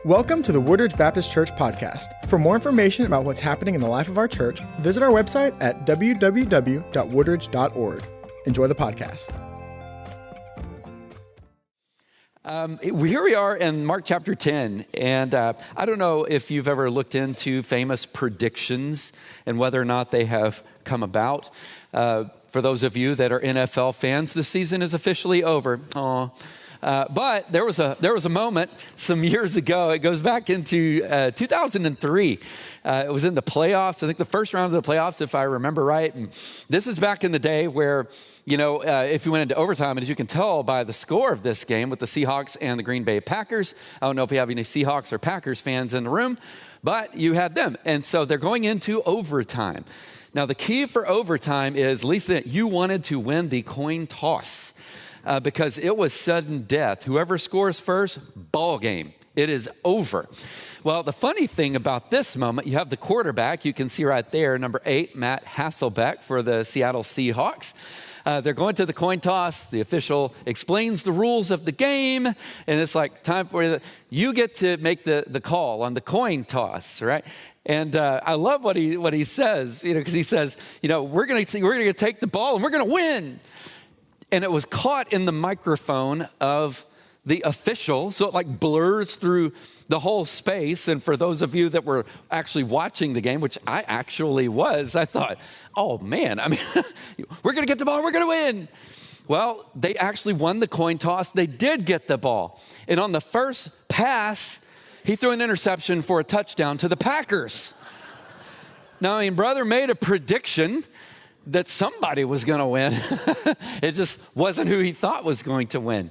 Welcome to the Woodridge Baptist Church podcast. For more information about what's happening in the life of our church, visit our website at www.woodridge.org. Enjoy the podcast. Here we are in Mark chapter 10, and I don't know if you've ever looked into famous predictions and whether or not they have come about. For those of you that are NFL fans, the season is officially over. But there was a moment some years ago. It goes back into 2003. It was in the playoffs. I think the first round of the playoffs, if I remember right. And this is back in the day where, if you went into overtime, and as you can tell by the score of this game with the Seahawks and the Green Bay Packers, I don't know if we have any Seahawks or Packers fans in the room, but you had them. And so they're going into overtime. Now, the key for overtime is, at least that you wanted to win the coin toss. Because it was sudden death. Whoever scores first, ball game. It is over. Well, the funny thing about this moment, you have the quarterback. You can see right there, number 8, Matt Hasselbeck for the Seattle Seahawks. They're going to the coin toss. The official explains the rules of the game. And it's like time for you get to make the call on the coin toss, right? And I love what he says, because he says, we're going to take the ball and we're going to win. And it was caught in the microphone of the official, so it blurs through the whole space. And for those of you that were actually watching the game, which I actually was, I thought, oh man, we're going to get the ball, we're going to win. Well, they actually won the coin toss. They did get the ball. And on the first pass, he threw an interception for a touchdown to the Packers. Now, brother made a prediction that somebody was going to win. It just wasn't who he thought was going to win.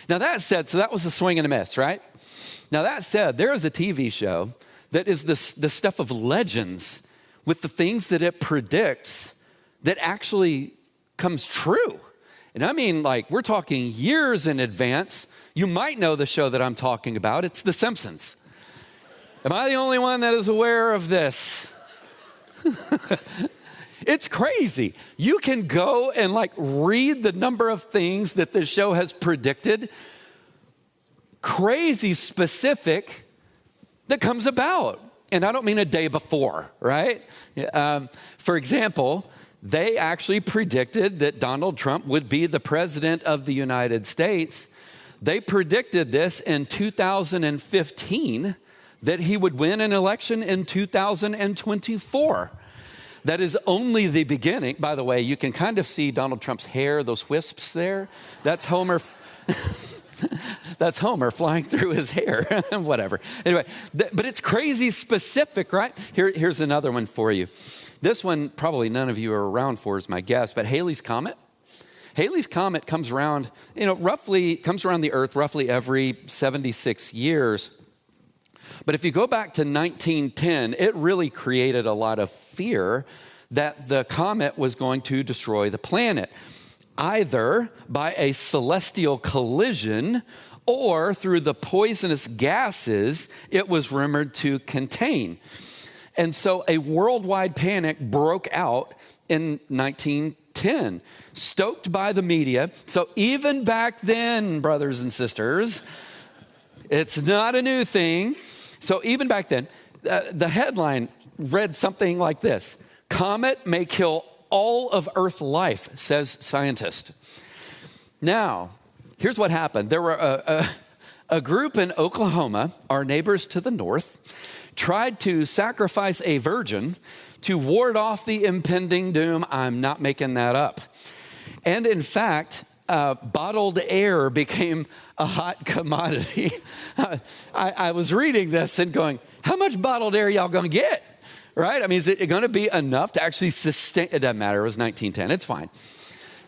Now that said, so that was a swing and a miss, right? Now that said, there is a TV show that is the stuff of legends with the things that it predicts that actually comes true. And we're talking years in advance. You might know the show that I'm talking about. It's The Simpsons. Am I the only one that is aware of this? It's crazy. You can go and read the number of things that the show has predicted. Crazy specific that comes about. And I don't mean a day before, right? For example, they actually predicted that Donald Trump would be the president of the United States. They predicted this in 2015, that he would win an election in 2024. That is only the beginning. By the way, you can kind of see Donald Trump's hair, those wisps there. That's Homer. That's Homer flying through his hair. Whatever. Anyway, but it's crazy specific, right? Here's another one for you. This one, probably none of you are around for, is my guess, but Halley's Comet. Halley's Comet comes around, comes around the Earth roughly every 76 years. But if you go back to 1910, it really created a lot of fear that the comet was going to destroy the planet, either by a celestial collision or through the poisonous gases it was rumored to contain. And so a worldwide panic broke out in 1910, stoked by the media. So even back then, brothers and sisters, it's not a new thing. So even back then, the headline read something like this: "Comet may kill all of Earth life, says scientist." Now, here's what happened. There were a group in Oklahoma, our neighbors to the north, tried to sacrifice a virgin to ward off the impending doom. I'm not making that up. And in fact, bottled air became a hot commodity. I was reading this and going, how much bottled air y'all gonna get, right? Is it gonna be enough to actually sustain? It doesn't matter, it was 1910, it's fine.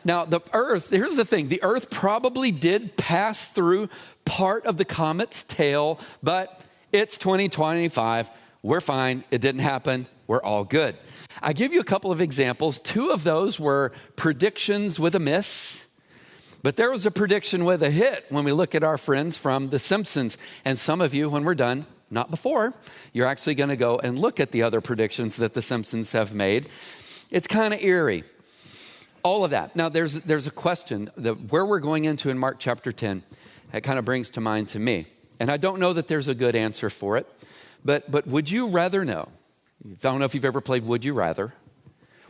Now the Earth, here's the thing, the Earth probably did pass through part of the comet's tail, but it's 2025, we're fine, it didn't happen, we're all good. I give you a couple of examples. 2 of those were predictions with a miss. But there was a prediction with a hit when we look at our friends from The Simpsons. And some of you, when we're done, not before, you're actually going to go and look at the other predictions that The Simpsons have made. It's kind of eerie. All of that. Now, there's a question that where we're going into in Mark chapter 10, that kind of brings to mind to me. And I don't know that there's a good answer for it, but would you rather know? I don't know if you've ever played Would You Rather.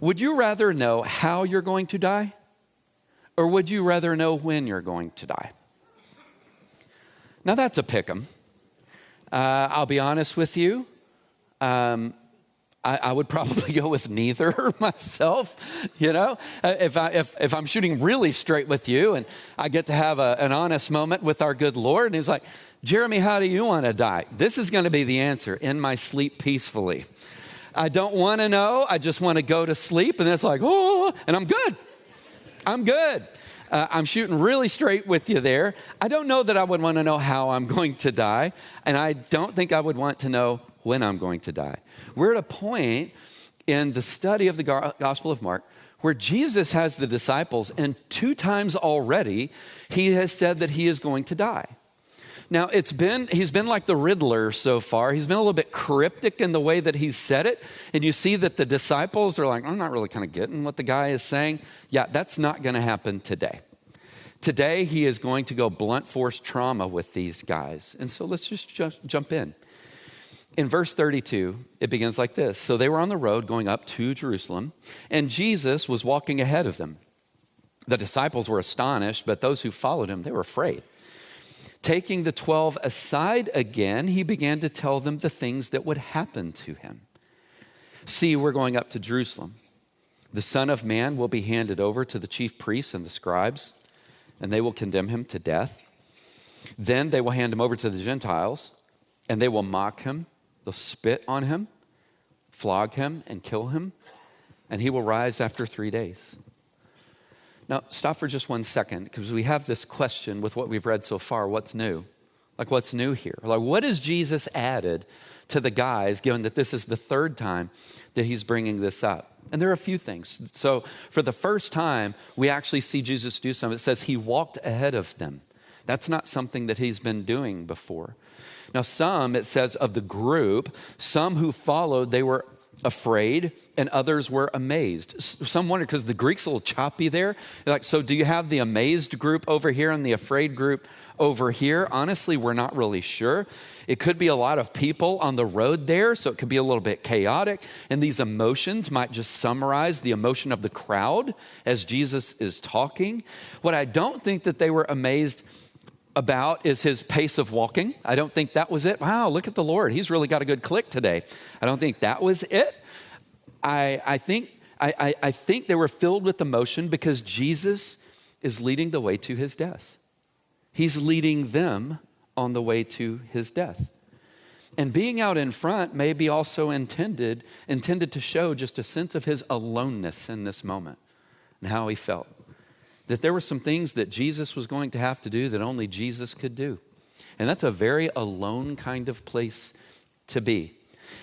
Would you rather know how you're going to die? Or would you rather know when you're going to die? Now that's a pick'em. I'll be honest with you. I would probably go with neither myself, you know. If I'm shooting really straight with you and I get to have an honest moment with our good Lord, and he's like, Jeremy, how do you want to die? This is going to be the answer: in my sleep peacefully. I don't want to know. I just want to go to sleep, and it's like, oh, and I'm good. I'm good. I'm shooting really straight with you there. I don't know that I would want to know how I'm going to die, and I don't think I would want to know when I'm going to die. We're at a point in the study of the Gospel of Mark where Jesus has the disciples, and 2 times already he has said that he is going to die. Now, he's been like the Riddler so far. He's been a little bit cryptic in the way that he's said it. And you see that the disciples are like, I'm not really kind of getting what the guy is saying. Yeah, that's not going to happen today. Today, he is going to go blunt force trauma with these guys. And so let's just jump in. In verse 32, it begins like this. So they were on the road going up to Jerusalem, and Jesus was walking ahead of them. The disciples were astonished, but those who followed him, they were afraid. Taking the 12 aside again, he began to tell them the things that would happen to him. See, we're going up to Jerusalem. The Son of Man will be handed over to the chief priests and the scribes, and they will condemn him to death. Then they will hand him over to the Gentiles, and they will mock him. They'll spit on him, flog him, and kill him, and he will rise after 3 days. Now, stop for just 1 second, because we have this question with what we've read so far. What's new? Like, what's new here? Like, what has Jesus added to the guys, given that this is the 3rd time that he's bringing this up? And there are a few things. So, for the first time, we actually see Jesus do something. It says he walked ahead of them. That's not something that he's been doing before. Now, some, it says, of the group, some who followed, they were afraid, and others were amazed. Some wondered, because the Greek's a little choppy there. Like, so do you have the amazed group over here and the afraid group over here? Honestly, we're not really sure. It could be a lot of people on the road there, so it could be a little bit chaotic. And these emotions might just summarize the emotion of the crowd as Jesus is talking. What I don't think that they were amazed about is his pace of walking. I don't think that was it. Wow, look at the Lord. He's really got a good click today. I don't think that was it. I think they were filled with emotion because Jesus is leading the way to his death. He's leading them on the way to his death. And being out in front may be also intended to show just a sense of his aloneness in this moment and how he felt. That there were some things that Jesus was going to have to do that only Jesus could do. And that's a very alone kind of place to be.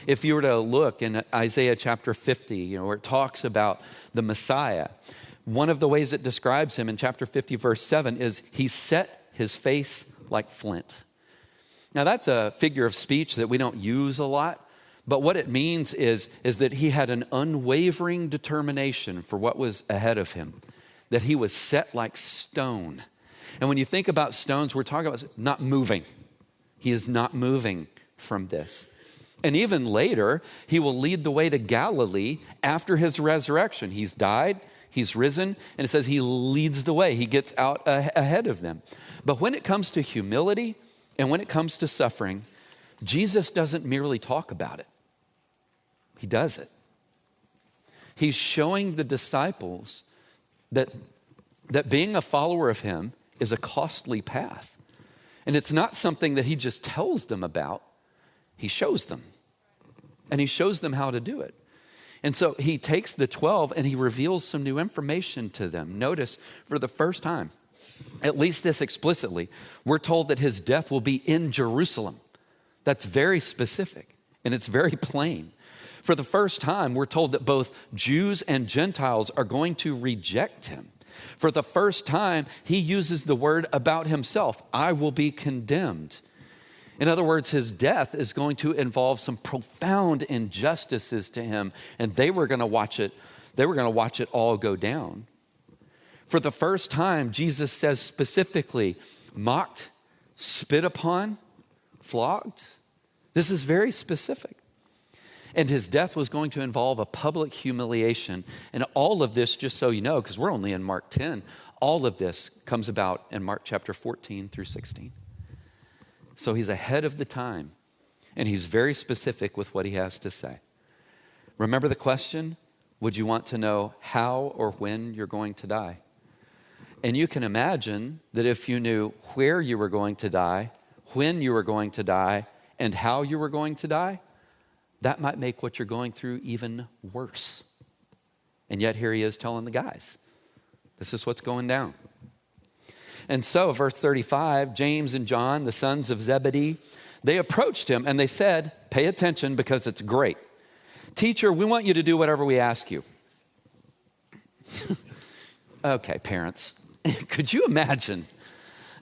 If you were to look in Isaiah chapter 50, where it talks about the Messiah, one of the ways it describes him in chapter 50, verse 7 is he set his face like flint. Now that's a figure of speech that we don't use a lot, but what it means is that he had an unwavering determination for what was ahead of him. That he was set like stone. And when you think about stones, we're talking about not moving. He is not moving from this. And even later, he will lead the way to Galilee after his resurrection. He's died, he's risen, and it says he leads the way. He gets out ahead of them. But when it comes to humility and when it comes to suffering, Jesus doesn't merely talk about it. He does it. He's showing the disciples that being a follower of him is a costly path. And it's not something that he just tells them about. He shows them. And he shows them how to do it. And so he takes the 12 and he reveals some new information to them. Notice, for the first time, at least this explicitly, we're told that his death will be in Jerusalem. That's very specific and it's very plain. For the first time, we're told that both Jews and Gentiles are going to reject him. For the first time, he uses the word about himself, I will be condemned. In other words, his death is going to involve some profound injustices to him, and they were going to watch it all go down. For the first time, Jesus says specifically, mocked, spit upon, flogged. This is very specific. And his death was going to involve a public humiliation. And all of this, just so you know, because we're only in Mark 10, all of this comes about in Mark chapter 14 through 16. So he's ahead of the time, and he's very specific with what he has to say. Remember the question? Would you want to know how or when you're going to die? And you can imagine that if you knew where you were going to die, when you were going to die, and how you were going to die, that might make what you're going through even worse. And yet here he is telling the guys, this is what's going down. And so, verse 35, James and John, the sons of Zebedee, they approached him and they said, pay attention because it's great. Teacher, we want you to do whatever we ask you. Okay, parents, could you imagine?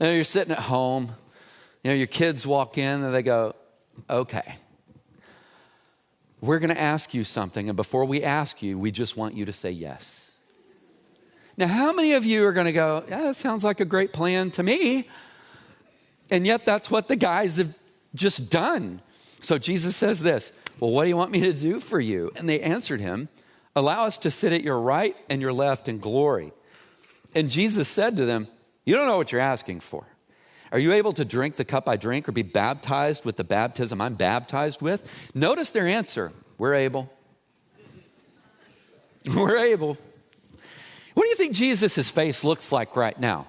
You're sitting at home, your kids walk in and they go, okay, we're going to ask you something, and before we ask you, we just want you to say yes. Now, how many of you are going to go, yeah, that sounds like a great plan to me? And yet that's what the guys have just done. So Jesus says this, well, what do you want me to do for you? And they answered him, allow us to sit at your right and your left in glory. And Jesus said to them, you don't know what you're asking for. Are you able to drink the cup I drink or be baptized with the baptism I'm baptized with? Notice their answer. We're able. We're able. What do you think Jesus' face looks like right now?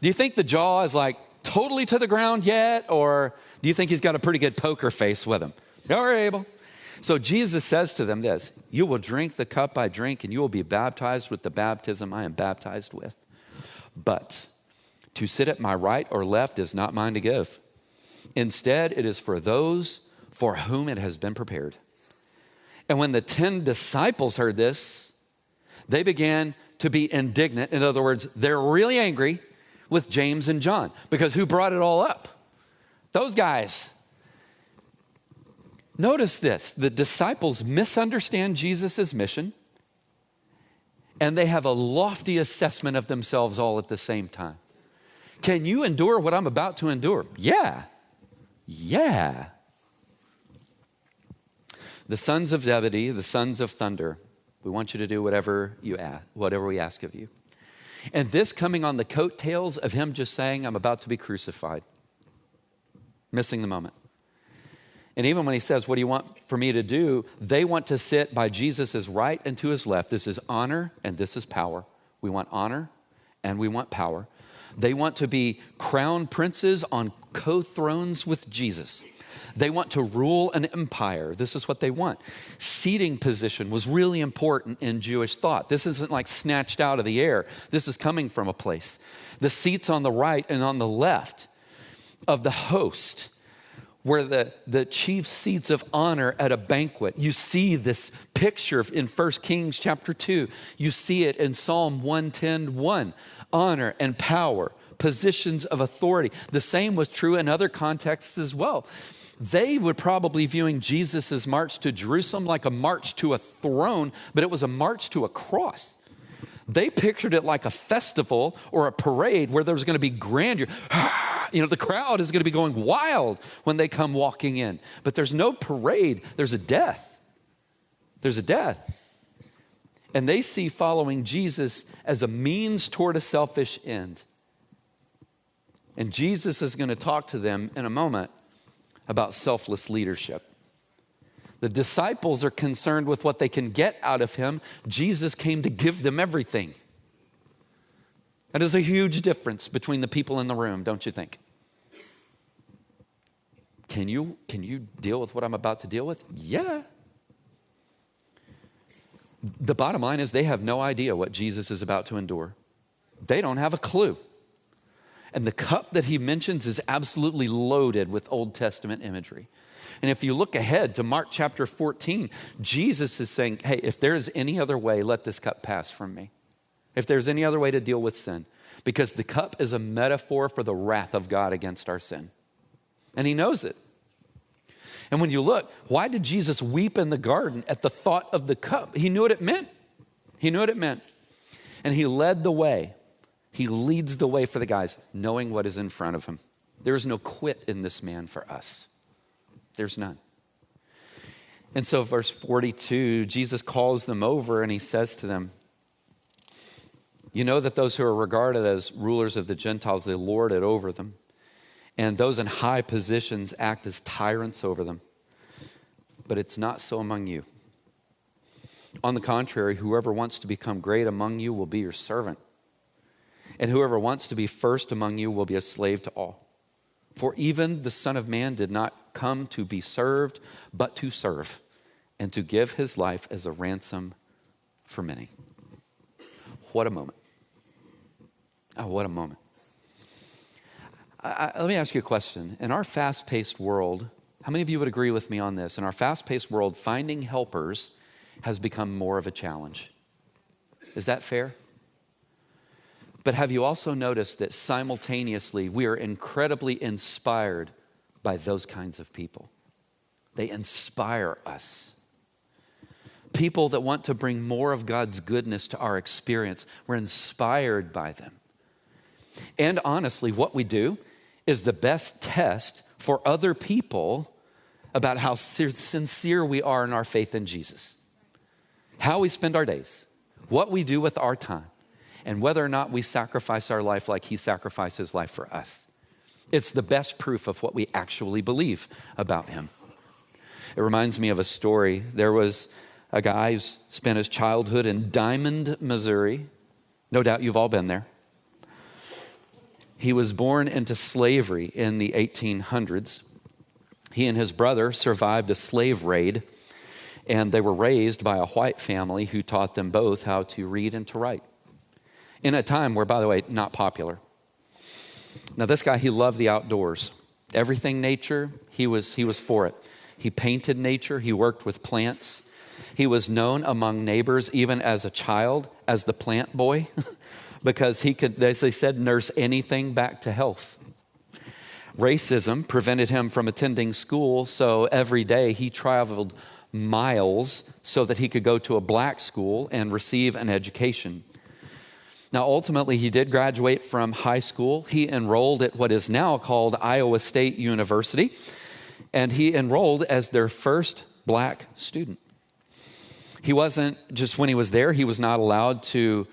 Do you think the jaw is like totally to the ground yet? Or do you think he's got a pretty good poker face with him? No, we're able. So Jesus says to them this, you will drink the cup I drink and you will be baptized with the baptism I am baptized with. But to sit at my right or left is not mine to give. Instead, it is for those for whom it has been prepared. And when the 10 disciples heard this, they began to be indignant. In other words, they're really angry with James and John because who brought it all up? Those guys. Notice this, the disciples misunderstand Jesus' mission and they have a lofty assessment of themselves all at the same time. Can you endure what I'm about to endure? Yeah. The sons of Zebedee, the sons of thunder, we want you to do whatever we ask of you. And this coming on the coattails of him just saying, I'm about to be crucified. Missing the moment. And even when he says, what do you want for me to do? They want to sit by Jesus' right and to his left. This is honor and this is power. We want honor and we want power. They want to be crowned princes on co-thrones with Jesus. They want to rule an empire. This is what they want. Seating position was really important in Jewish thought. This isn't like snatched out of the air. This is coming from a place. The seats on the right and on the left of the host were the chief seats of honor at a banquet. You see this picture in 1 Kings chapter 2. You see it in Psalm 110:1. Honor and power, positions of authority. The same was true in other contexts as well. They were probably viewing Jesus' march to Jerusalem like a march to a throne, but it was a march to a cross. They pictured it like a festival or a parade where there was going to be grandeur. The crowd is going to be going wild when they come walking in. But there's no parade. There's a death. There's a death. And they see following Jesus as a means toward a selfish end. And Jesus is going to talk to them in a moment about selfless leadership. The disciples are concerned with what they can get out of him. Jesus came to give them everything. That is a huge difference between the people in the room, don't you think? Can you deal with what I'm about to deal with? Yeah. The bottom line is they have no idea what Jesus is about to endure. They don't have a clue. And the cup that he mentions is absolutely loaded with Old Testament imagery. And if you look ahead to Mark chapter 14, Jesus is saying, hey, if there's any other way, let this cup pass from me. If there's any other way to deal with sin. Because the cup is a metaphor for the wrath of God against our sin. And he knows it. And when you look, why did Jesus weep in the garden at the thought of the cup? He knew what it meant. He knew what it meant. And he led the way. He leads the way for the guys, knowing what is in front of him. There is no quit in this man for us. There's none. And so verse 42, Jesus calls them over and he says to them, you know that those who are regarded as rulers of the Gentiles, they lord it over them. And those in high positions act as tyrants over them. But it's not so among you. On the contrary, whoever wants to become great among you will be your servant. And whoever wants to be first among you will be a slave to all. For even the Son of Man did not come to be served, but to serve, and to give his life as a ransom for many. What a moment. Oh, what a moment. Let me ask you a question. In our fast-paced world, how many of you would agree with me on this? In our fast-paced world, finding helpers has become more of a challenge. Is that fair? But have you also noticed that simultaneously we are incredibly inspired by those kinds of people? They inspire us. People that want to bring more of God's goodness to our experience, we're inspired by them. And honestly, what we do is the best test for other people about how sincere we are in our faith in Jesus. How we spend our days, what we do with our time, and whether or not we sacrifice our life like he sacrificed his life for us. It's the best proof of what we actually believe about him. It reminds me of a story. There was a guy who spent his childhood in Diamond, Missouri. No doubt you've all been there. He was born into slavery in the 1800s. He and his brother survived a slave raid, and they were raised by a white family who taught them both how to read and to write. In a time where, by the way, not popular. Now this guy, he loved the outdoors. Everything nature, he was for it. He painted nature, he worked with plants. He was known among neighbors, even as a child, as the plant boy, because he could, as they said, nurse anything back to health. Racism prevented him from attending school, so every day he traveled miles so that he could go to a black school and receive an education. Now, ultimately, he did graduate from high school. He enrolled at what is now called Iowa State University, and he enrolled as their first black student. He wasn't, just when he was there, he was not allowed to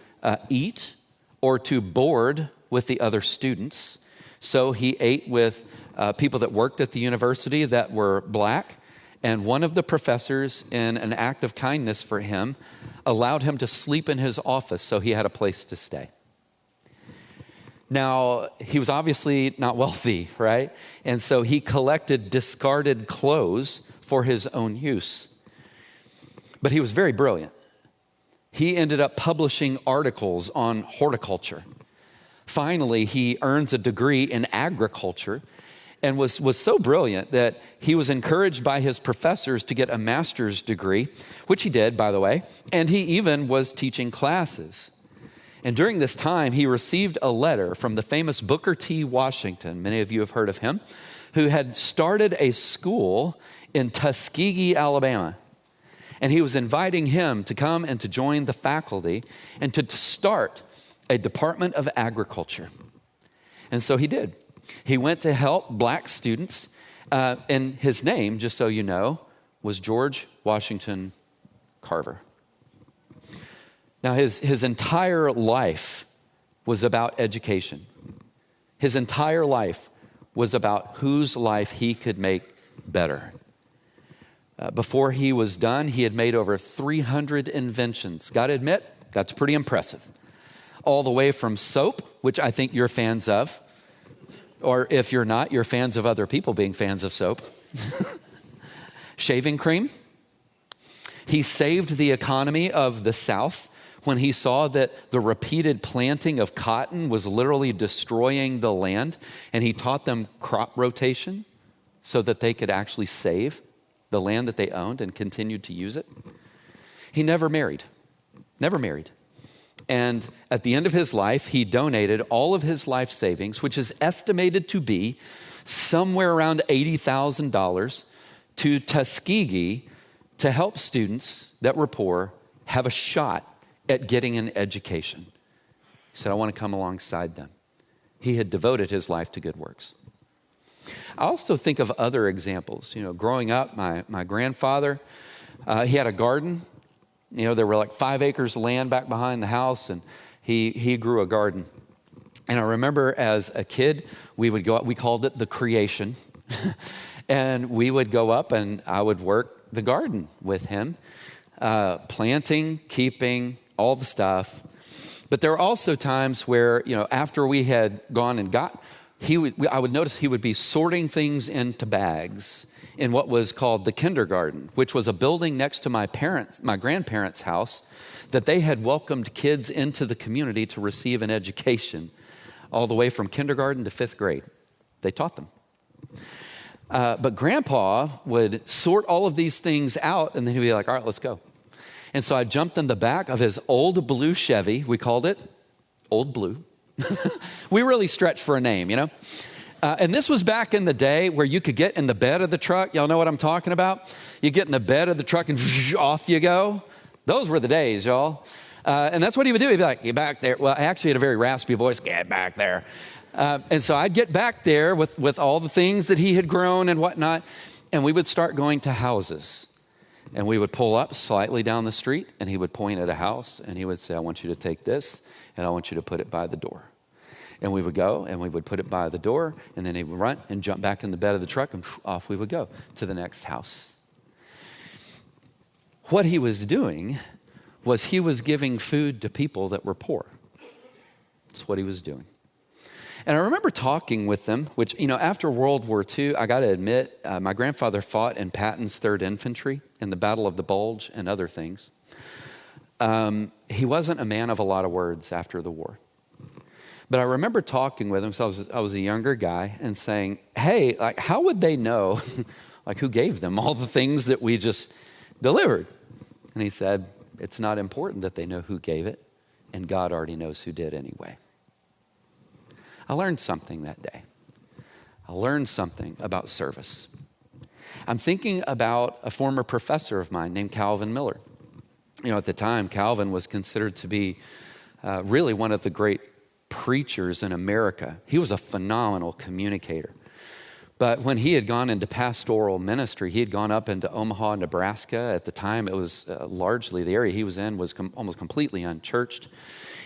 eat or to board with the other students. So he ate with people that worked at the university that were black, and one of the professors, in an act of kindness for him, allowed him to sleep in his office so he had a place to stay. Now, he was obviously not wealthy, right? And so he collected discarded clothes for his own use. But he was very brilliant. He ended up publishing articles on horticulture. Finally, he earns a degree in agriculture and was so brilliant that he was encouraged by his professors to get a master's degree, which he did, by the way, and he even was teaching classes. And during this time, he received a letter from the famous Booker T. Washington, many of you have heard of him, who had started a school in Tuskegee, Alabama. And he was inviting him to come and to join the faculty and to start a Department of Agriculture. And so he did. He went to help black students, and his name, just so you know, was George Washington Carver. Now, his entire life was about education. His entire life was about whose life he could make better. Before he was done, he had made over 300 inventions. Got to admit, that's pretty impressive. All the way from soap, which I think you're fans of, or if you're not, you're fans of other people being fans of soap. Shaving cream. He saved the economy of the South when he saw that the repeated planting of cotton was literally destroying the land, and he taught them crop rotation so that they could actually save the land that they owned and continued to use it. He never married. And at the end of his life, he donated all of his life savings, which is estimated to be somewhere around $80,000, to Tuskegee to help students that were poor have a shot at getting an education. He said, I want to come alongside them. He had devoted his life to good works. I also think of other examples. Growing up, my grandfather, he had a garden. There were like 5 acres of land back behind the house, and he grew a garden. And I remember as a kid, we would go up, we called it the creation. And we would go up and I would work the garden with him, planting, keeping, all the stuff. But there were also times where, after we had gone and I would notice he would be sorting things into bags in what was called the kindergarten, which was a building next to my grandparents' house that they had welcomed kids into the community to receive an education all the way from kindergarten to 5th grade. They taught them. But Grandpa would sort all of these things out, and then he'd be like, all right, let's go. And so I jumped in the back of his old blue Chevy. We called it Old Blue. We really stretched for a name, and this was back in the day where you could get in the bed of the truck. Y'all know what I'm talking about? You get in the bed of the truck and off you go. Those were the days, y'all. And that's what he would do. He'd be like, get back there. Well, I actually had a very raspy voice. Get back there. And so I'd get back there with all the things that he had grown and whatnot, and we would start going to houses. And we would pull up slightly down the street, and he would point at a house, and he would say, I want you to take this, and I want you to put it by the door. And we would go, and we would put it by the door, and then he would run and jump back in the bed of the truck, and off we would go to the next house. What he was doing was he was giving food to people that were poor. That's what he was doing. And I remember talking with them, which, after World War II, I got to admit, my grandfather fought in Patton's 3rd Infantry in the Battle of the Bulge and other things. He wasn't a man of a lot of words after the war. But I remember talking with him, so I was a younger guy, and saying, hey, how would they know, who gave them all the things that we just delivered? And he said, it's not important that they know who gave it, and God already knows who did anyway. I learned something that day. I learned something about service. I'm thinking about a former professor of mine named Calvin Miller. At the time, Calvin was considered to be really one of the great preachers in America. He was a phenomenal communicator. But when he had gone into pastoral ministry, he had gone up into Omaha, Nebraska. At the time, it was largely the area he was in was almost completely unchurched.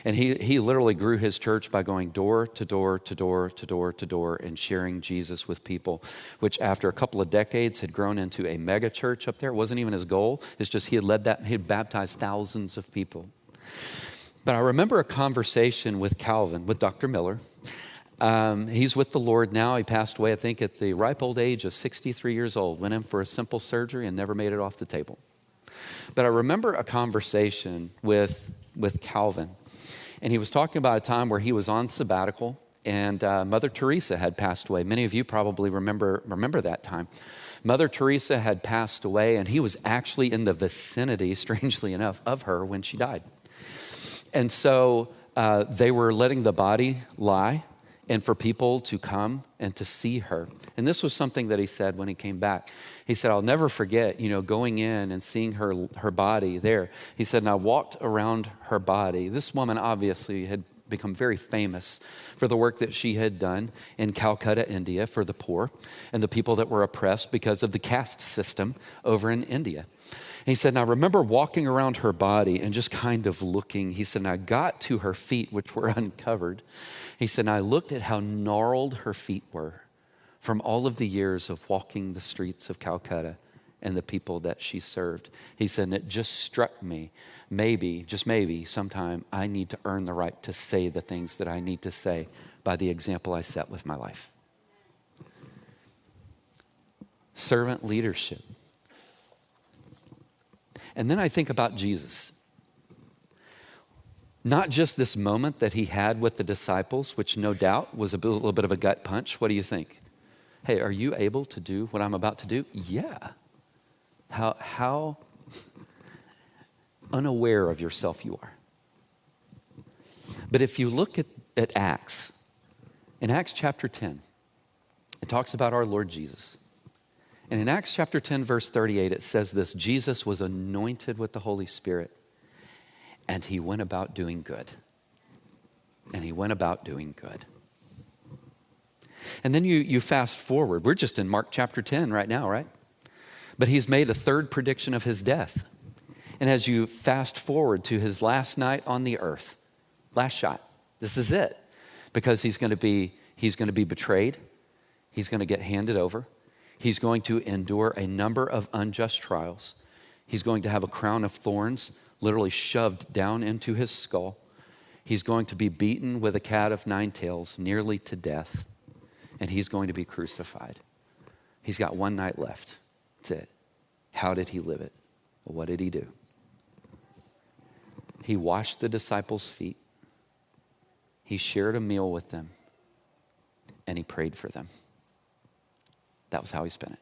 And he literally grew his church by going door to door to door to door to door and sharing Jesus with people, which after a couple of decades had grown into a mega church up there. It wasn't even his goal. It's just he had led that, he had baptized thousands of people. But I remember a conversation with Calvin, with Dr. Miller. He's with the Lord now. He passed away, I think, at the ripe old age of 63 years old. Went in for a simple surgery and never made it off the table. But I remember a conversation with Calvin. And he was talking about a time where he was on sabbatical, and Mother Teresa had passed away. Many of you probably remember that time. Mother Teresa had passed away, and he was actually in the vicinity, strangely enough, of her when she died. And so they were letting the body lie, and for people to come and to see her. And this was something that he said when he came back. He said, I'll never forget, going in and seeing her body there. He said, and I walked around her body. This woman obviously had become very famous for the work that she had done in Calcutta, India, for the poor and the people that were oppressed because of the caste system over in India. And he said, and I remember walking around her body and just kind of looking. He said, and I got to her feet, which were uncovered. He said, and I looked at how gnarled her feet were from all of the years of walking the streets of Calcutta and the people that she served. He said, and it just struck me, maybe, just maybe, sometime I need to earn the right to say the things that I need to say by the example I set with my life. Servant leadership. And then I think about Jesus. Not just this moment that he had with the disciples, which no doubt was a little bit of a gut punch. What do you think? Hey, are you able to do what I'm about to do? Yeah. How unaware of yourself you are. But if you look at Acts, in Acts chapter 10, it talks about our Lord Jesus. And in Acts chapter 10, verse 38, it says this: Jesus was anointed with the Holy Spirit, and he went about doing good. And he went about doing good. And then you fast forward. We're just in Mark chapter 10 right now, right? But he's made a third prediction of his death. And as you fast forward to his last night on the earth, last shot, this is it. Because he's going to be betrayed. He's going to get handed over. He's going to endure a number of unjust trials. He's going to have a crown of thorns literally shoved down into his skull. He's going to be beaten with a cat of nine tails, nearly to death. And he's going to be crucified. He's got one night left. That's it. How did he live it? What did he do? He washed the disciples' feet. He shared a meal with them. And he prayed for them. That was how he spent it.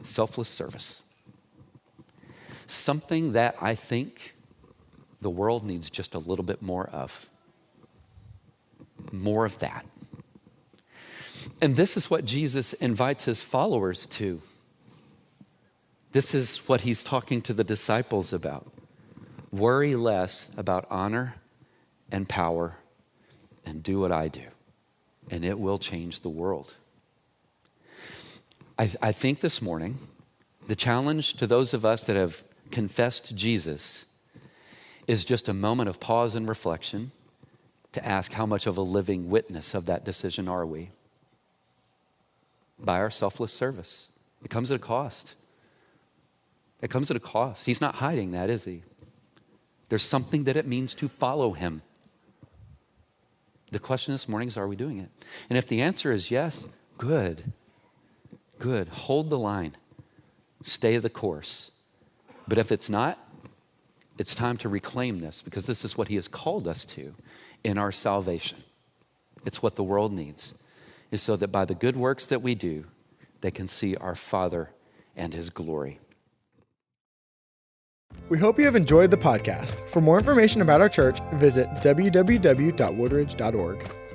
Selfless service. Something that I think the world needs just a little bit more of. More of that. And this is what Jesus invites his followers to. This is what he's talking to the disciples about. Worry less about honor and power and do what I do. And it will change the world. I think this morning, the challenge to those of us that have confessed Jesus is just a moment of pause and reflection to ask how much of a living witness of that decision are we? By our selfless service. It comes at a cost. It comes at a cost. He's not hiding that, is he? There's something that it means to follow him. The question this morning is, are we doing it? And if the answer is yes, good. Good. Hold the line. Stay the course. But if it's not, it's time to reclaim this, because this is what he has called us to in our salvation. It's what the world needs, is so that by the good works that we do, they can see our Father and his glory. We hope you have enjoyed the podcast. For more information about our church, visit www.woodridge.org.